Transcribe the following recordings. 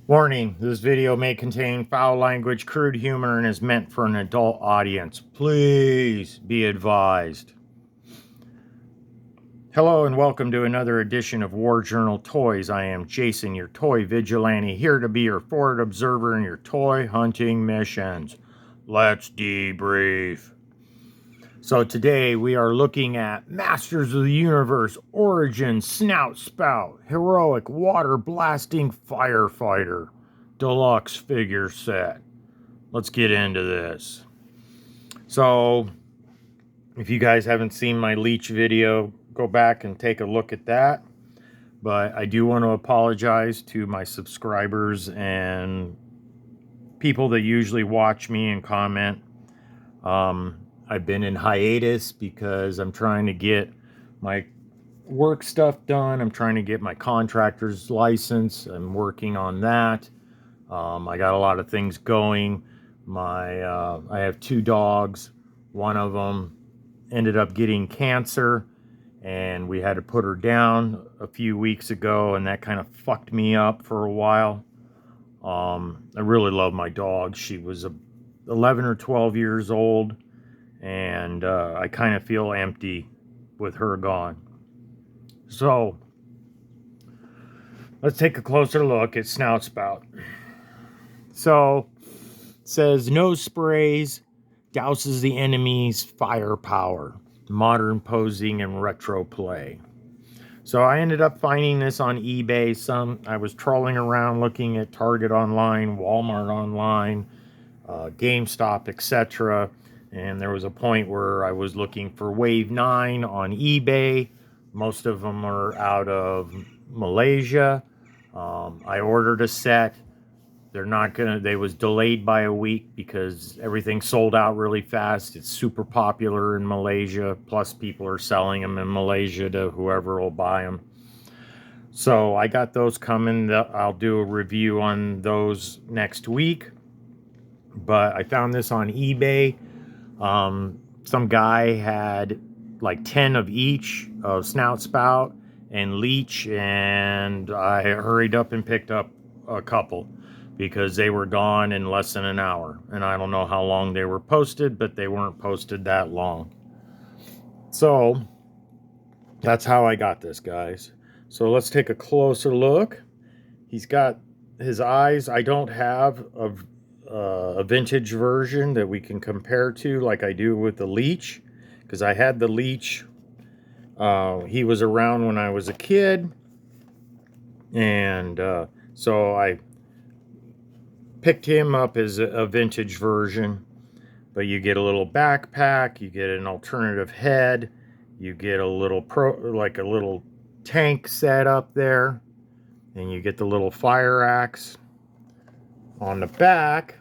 Warning, this video may contain foul language, crude humor, and is meant for an adult audience. Please be advised. Hello and welcome to another edition of War Journal Toys. I am Jason, your toy vigilante, here to be your forward observer in your toy hunting missions. Let's debrief. So today we are looking at Masters of the Universe Origin Snout Spout Heroic Water Blasting Firefighter Deluxe figure set. Let's get into this. So if you guys haven't seen my Leech video, go back and take a look at that. But I do want to apologize to my subscribers and people that usually watch me and comment. I've been in hiatus because I'm trying to get my work stuff done. I'm trying to get my contractor's license. I'm working on that. I got a lot of things going. I have 2 dogs. One of them ended up getting cancer, and we had to put her down a few weeks ago, and that kind of fucked me up for a while. I really love my dog. She was 11 or 12 years old, and I kind of feel empty with her gone. So let's take a closer look at Snout Spout. So it says nose sprays, douses the enemy's firepower, modern posing and retro play. So I ended up finding this on eBay. I was trolling around looking at Target online, Walmart online, GameStop, etc. And there was a point where I was looking for Wave 9 on eBay. Most of them are out of Malaysia. I ordered a set. They was delayed by a week because everything sold out really fast. It's super popular in Malaysia. Plus people are selling them in Malaysia to whoever will buy them. So I got those coming. I'll do a review on those next week. But I found this on eBay. Some guy had like 10 of each of Snout Spout and Leech, and I hurried up and picked up a couple because they were gone in less than an hour. And I don't know how long they were posted, but they weren't posted that long. So that's how I got this, guys. So let's take a closer look. He's got his eyes. I don't have a vintage version that we can compare to like I do with the Leech, because I had the Leech. He was around when I was a kid, and so I picked him up as a vintage version. But you get a little backpack, you get an alternative head, you get a little a little tank set up there, and you get the little fire axe. On the back,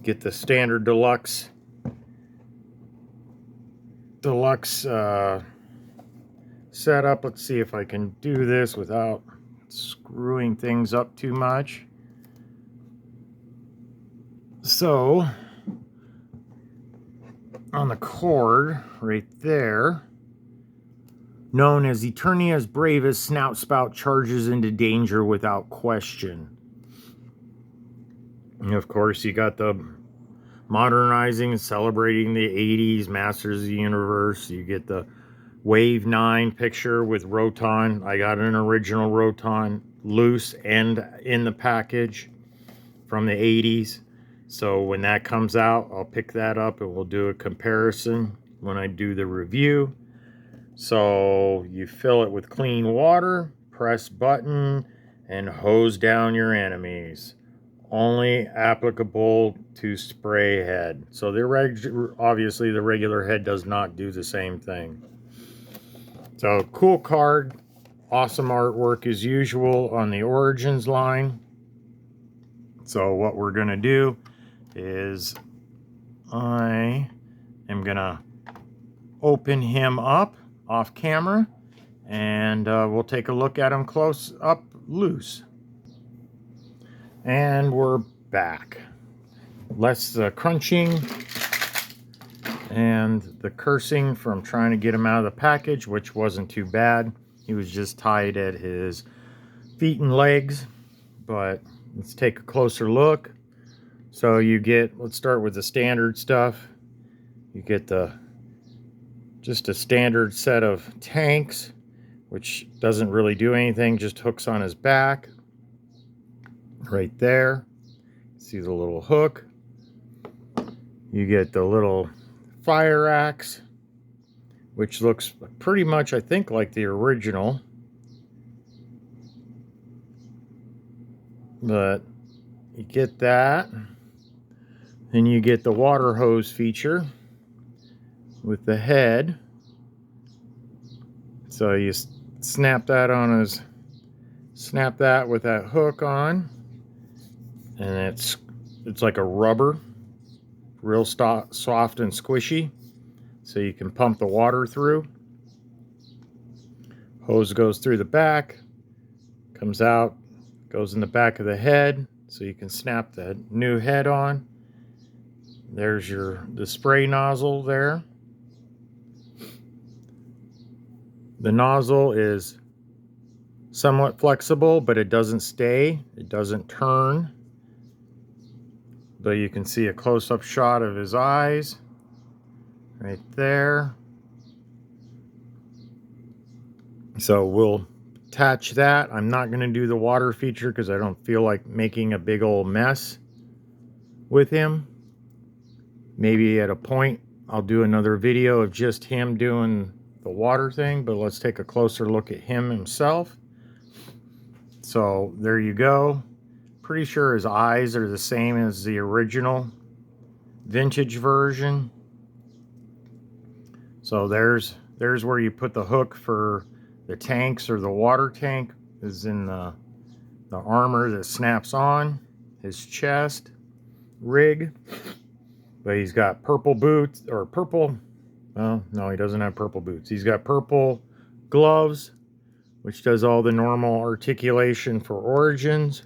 get the standard deluxe setup. Let's see if I can do this without screwing things up too much. So on the cord right there, known as Eternia's bravest, Snout Spout charges into danger without question. And of course, you got the modernizing and celebrating the 80s Masters of the Universe. You get the Wave 9 picture with Roton. I got an original Roton loose and in the package from the 80s. So when that comes out, I'll pick that up and we'll do a comparison when I do the review. So you fill it with clean water, press button, and hose down your enemies. Only applicable to spray head. So obviously the regular head does not do the same thing. So cool card, awesome artwork as usual on the Origins line. So what we're gonna do is I am gonna open him up off camera, and we'll take a look at him close up loose. And we're back. Less crunching and the cursing from trying to get him out of the package, which wasn't too bad. He was just tied at his feet and legs. but let's take a closer look. So you get, let's start with the standard stuff. You get just a standard set of tanks, which doesn't really do anything, just hooks on his back. Right there. See the little hook. You get the little fire axe, which looks pretty much, I think, like the original. But you get that. Then you get the water hose feature with the head. So you snap that with that hook on, and it's like a rubber, real soft and squishy, so you can pump the water through. Hose goes through the back, comes out, goes in the back of the head, so you can snap the new head on. There's the spray nozzle there. The nozzle is somewhat flexible, but it doesn't stay. It doesn't turn. But you can see a close-up shot of his eyes right there. So we'll attach that. I'm not going to do the water feature because I don't feel like making a big old mess with him. Maybe at a point I'll do another video of just him doing the water thing, but let's take a closer look at him himself. So there you go. Pretty sure his eyes are the same as the original vintage version. So there's where you put the hook for the tanks, or the water tank is in the armor that snaps on his chest rig. But he's got purple boots, or purple, well, no, he doesn't have purple boots. He's got purple gloves, which does all the normal articulation for Origins.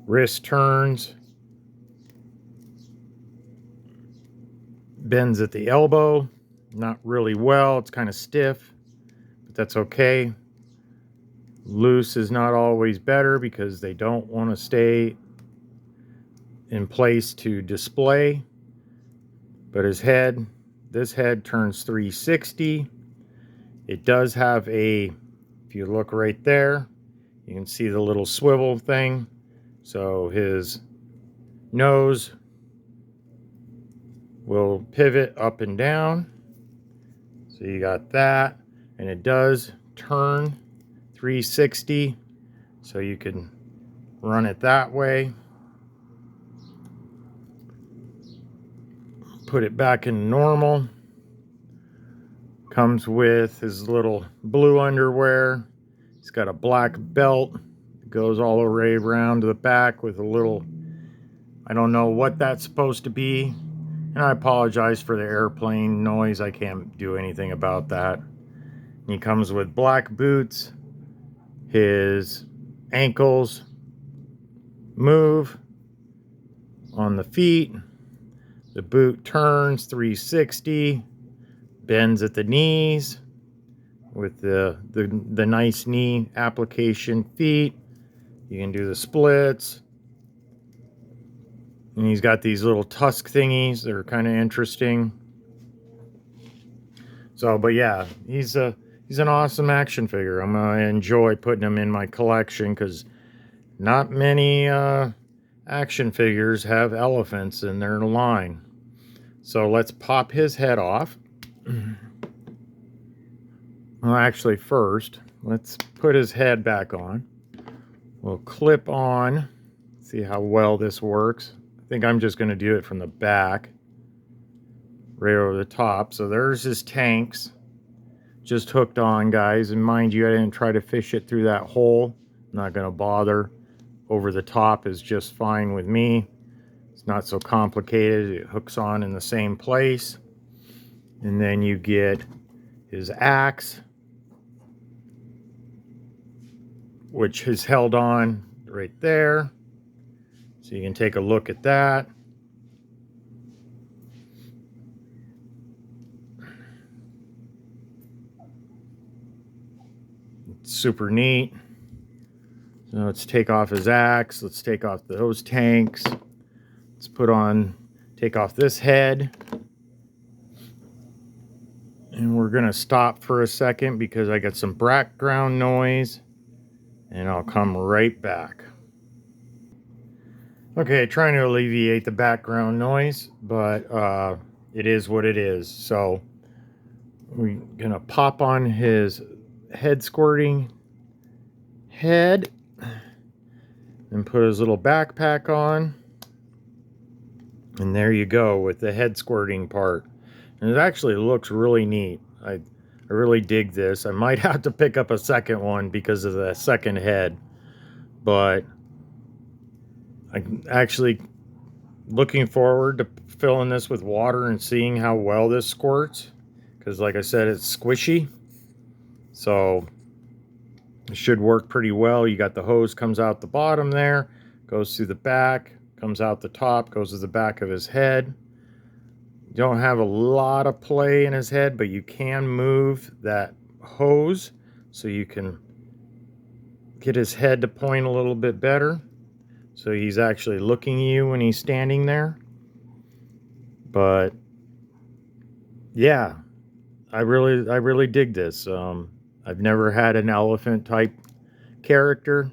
Wrist turns. Bends at the elbow. Not really well. It's kind of stiff, but that's okay. Loose is not always better because they don't want to stay in place to display. But his head, this head turns 360. It does have if you look right there, you can see the little swivel thing. So his nose will pivot up and down. So you got that, and it does turn 360, so you can run it that way. Put it back in normal. Comes with his little blue underwear. He's got a black belt. It goes all the way around to the back with a little, I don't know what that's supposed to be. And I apologize for the airplane noise. I can't do anything about that. He comes with black boots. His ankles move on the feet. The boot turns 360, bends at the knees with the nice knee application feet. You can do the splits. And he's got these little tusk thingies that are kind of interesting. So, but yeah, he's an awesome action figure. I'm going to enjoy putting him in my collection because not many action figures have elephants in their line. So let's pop his head off. Well, actually, first, let's put his head back on. We'll clip on. See how well this works. I think I'm just going to do it from the back, right over the top. So there's his tanks, just hooked on, guys. And mind you, I didn't try to fish it through that hole. I'm not going to bother. Over the top is just fine with me. It's not so complicated. It hooks on in the same place. And then you get his axe, which is held on right there. So you can take a look at that. It's super neat. So let's take off his axe. Let's take off those tanks. Let's take off this head. And we're going to stop for a second because I got some background noise. And I'll come right back. Okay, trying to alleviate the background noise, but it is what it is. So we're going to pop on his head squirting head and put his little backpack on. And there you go with the head squirting part. And it actually looks really neat. I really dig this. I might have to pick up a second one because of the second head. But I'm actually looking forward to filling this with water and seeing how well this squirts. Because like I said, it's squishy. So it should work pretty well. You got the hose comes out the bottom there, goes through the back, comes out the top, goes to the back of his head. You don't have a lot of play in his head, but you can move that hose so you can get his head to point a little bit better. So he's actually looking at you when he's standing there. But yeah, I really dig this. I've never had an elephant type character.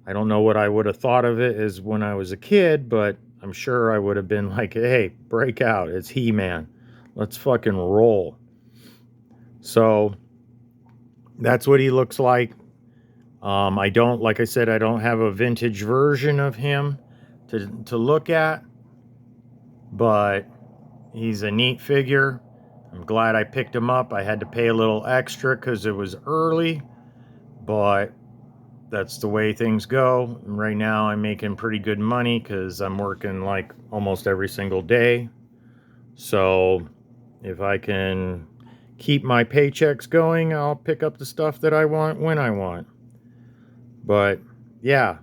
I don't know what I would have thought of it as when I was a kid, but I'm sure I would have been like, hey, break out. It's He-Man. Let's fucking roll. So that's what he looks like. Like I said, I don't have a vintage version of him to look at, but he's a neat figure. I'm glad I picked him up. I had to pay a little extra because it was early, but that's the way things go. And right now I'm making pretty good money because I'm working like almost every single day. So if I can keep my paychecks going, I'll pick up the stuff that I want when I want. But yeah,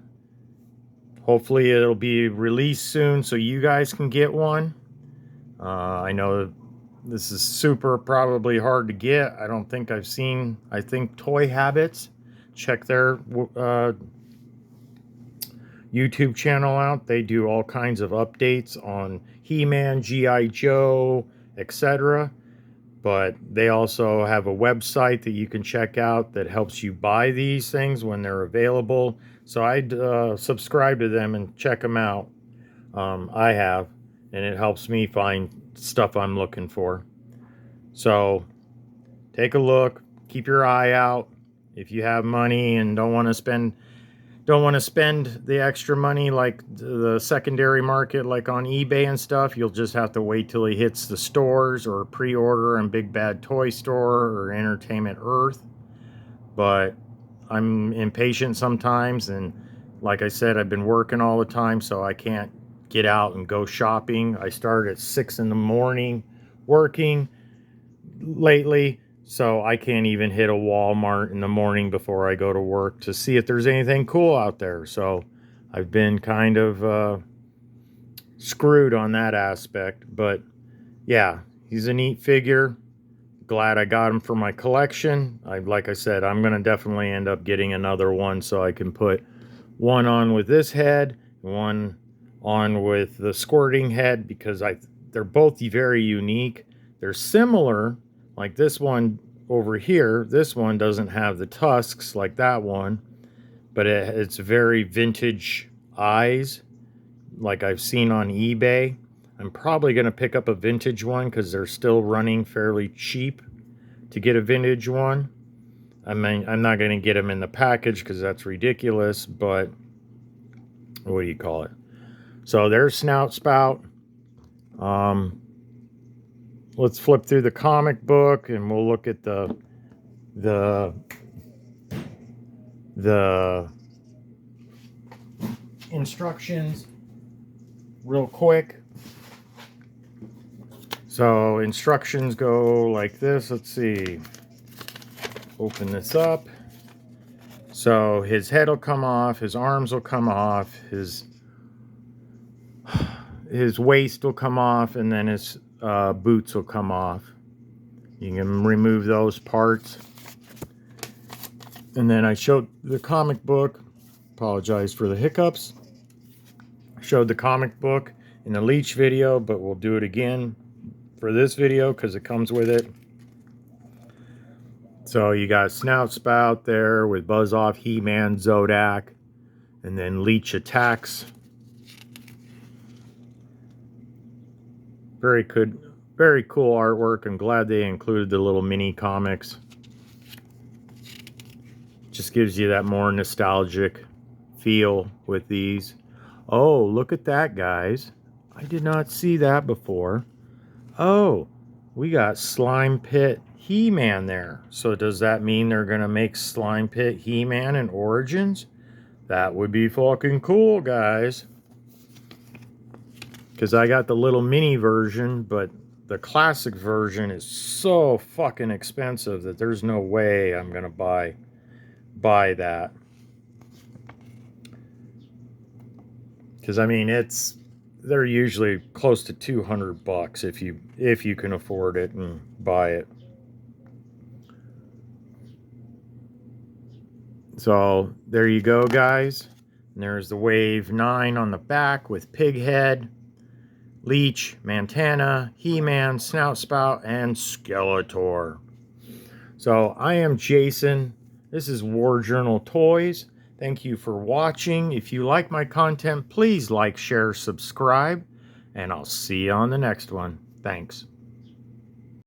hopefully it'll be released soon so you guys can get one. I know this is super probably hard to get. I think Toy Habits, check their YouTube channel out. They do all kinds of updates on He-Man, G.I. Joe, etc. But they also have a website that you can check out that helps you buy these things when they're available. So I'd subscribe to them and check them out. I have, and it helps me find stuff I'm looking for. So take a look, keep your eye out. If you have money and don't want to spend the extra money like the secondary market, like on eBay and stuff, you'll just have to wait till he hits the stores or pre-order in Big Bad Toy Store or Entertainment Earth. But I'm impatient sometimes, and like I said, I've been working all the time, so I can't get out and go shopping. I start at 6 in the morning working lately. So I can't even hit a Walmart in the morning before I go to work to see if there's anything cool out there. So I've been kind of screwed on that aspect. But yeah, he's a neat figure. Glad I got him for my collection. Like I said, I'm going to definitely end up getting another one so I can put one on with this head, one on with the squirting head, because they're both very unique. They're similar. Like this one over here, this one doesn't have the tusks like that one, but it's very vintage eyes like I've seen on eBay. I'm probably going to pick up a vintage one because they're still running fairly cheap to get a vintage one. I mean, I'm not going to get them in the package because that's ridiculous, but what do you call it? So there's Snout Spout. Let's flip through the comic book and we'll look at the instructions real quick. So instructions go like this. Let's see. Open this up. So his head will come off, his arms will come off, his waist will come off, and then his boots will come off. You can remove those parts. And then I showed the comic book. Apologize for the hiccups. Showed the comic book in the Leech video, but we'll do it again for this video because it comes with it. So you got Snout Spout there with Buzz Off, He-Man, Zodak, and then Leech attacks. Very good, very cool artwork. I'm glad they included the little mini comics. Just gives you that more nostalgic feel with these. Oh, look at that, guys. I did not see that before. Oh, we got Slime Pit He-Man there. So does that mean they're going to make Slime Pit He-Man in Origins? That would be fucking cool, guys. Because I got the little mini version, but the classic version is so fucking expensive that there's no way I'm going to buy that. Because I mean, they're usually close to $200 if you can afford it and buy it. So there you go, guys. And there's the Wave 9 on the back with Pighead, Leech, Mantana, He-Man, Snout Spout, and Skeletor. So I am Jason. This is War Journal Toys. Thank you for watching. If you like my content, please like, share, subscribe, and I'll see you on the next one. Thanks.